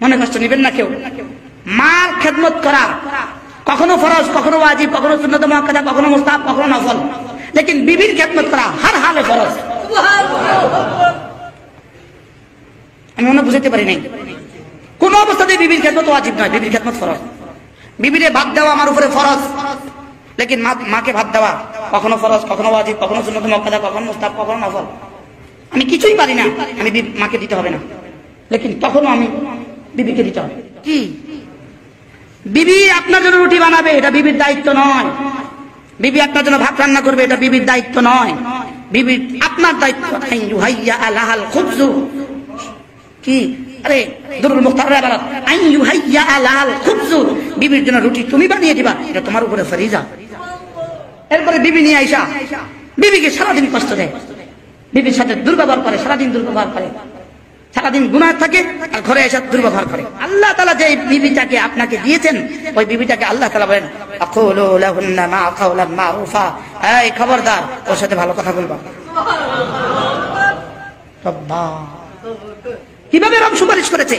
মনে কষ্ট নেবেন না কেউ। মার খেদমত করা কখনো ফরজ, কখনো ওয়াজিব, কখনো সুন্নাত মুআক্কাদা, কখনো মুস্তাহাব, কখনো নফল, লেকিন বিবির খেদমত করা হর হালে ফরজ। আমি মনে বুঝাতে পারি নাই, কোন অবস্থাতেই বিবির খেদমত ওয়াজিব নয়, বিবির খেদমত ফরজ। বিবিরে ভাত দেওয়া আমার উপরে ফরজ, লেকিন মাকে ভাত দেওয়া কখনো ফরজ, কখনো ওয়াজিব, কখনো সুন্নাত মুআক্কাদা, কখনো মুস্তাহাব, কখনো নফল। আমি কিছুই পারি না, আমি মাকে দিতে হবে না, লেকিন তখনও আমি বিবিকে দিতে হবে। কি বিবি আপনার জন্য রুটি বানাবে, এটা বিবির দায়িত্ব নয়। বিবি আপনার জন্য ভাত রান্না করবে, এটা বিবির দায়িত্ব নয়। বিবির আপনার দায়িত্ব আইয়ুহাইয়া আলাহাল খুবজু। কি আরে দুরুল মুখতার ইবারত আইয়ুহাইয়া আলাহাল খুবজু, বিবির জন্য রুটি তুমি বানিয়ে দিবা, এটা তোমার উপরে ফরিজা। এরপরে বিবি নিয়ে আইসা বিবিকে সারাদিন কষ্ট দেয়, বিবির সাথে দুর্ব্যবহার করে, সারাদিন দুর্ব্যবহার করে, সারাদিন গুনাহ থাকে আর ঘরে এসে দুর্ব্যবহার করে। আল্লাহ তাআলা যে বিবিটাকে আপনাকে দিয়েছেন, ওই বিবিটাকে আল্লাহ তাআলা বলেন আকুলু লাহুন্না মা কাওলান মারুফা, এই খবরদার ওর সাথে ভালো কথা বলবা। কিভাবে রব সুপারিশ করেছে?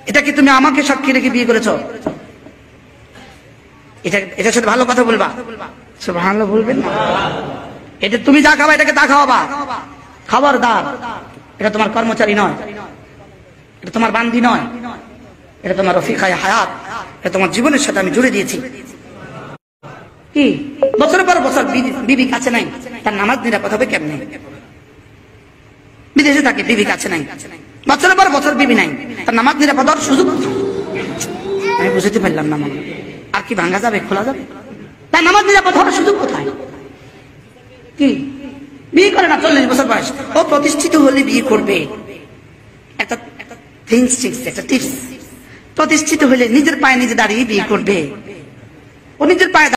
এটা কি তুমি আমাকে সাক্ষী রেখে বিয়ে করেছো? এটার সাথে ভালো কথা বলবা, সুবহানাল্লাহ বলবেন না। এটা তুমি যা খাবা এটাকে তা খাওয়াবা, খবরদার। এটা তোমার কর্মচারী নয়, এটা তোমার বান্দি নয়, এটা তোমার রফিকায়ে হায়াত, এটা তোমার জীবনের সাথে আমি জুড়ে দিয়েছি। কি বছরের পর বছর বিবি কাছে নাই, তার নামাজ নিরাপদ হবে কেমনে? বিদেশে থাকে, বিবি কাছে নাই, বছরের পর বছর বিবি নাই, তার নামাজ নিরাপদ হওয়ার সুযোগ। আমি বুঝতে পারলাম না, মনে আর কি ভাঙা যাবে, খোলা যাবে? তার নামাজ নিরাপদ হওয়ার সুযোগ কোথায়? কি বিয়ে করে না, 40 বছর বয়স, ও প্রতিষ্ঠিত হলে বিয়ে করবে। একটা টিপস, প্রতিষ্ঠিত হলে নিজের পায়ে নিজে দাঁড়িয়ে বিয়ে করবে। ও নিজের পায়ে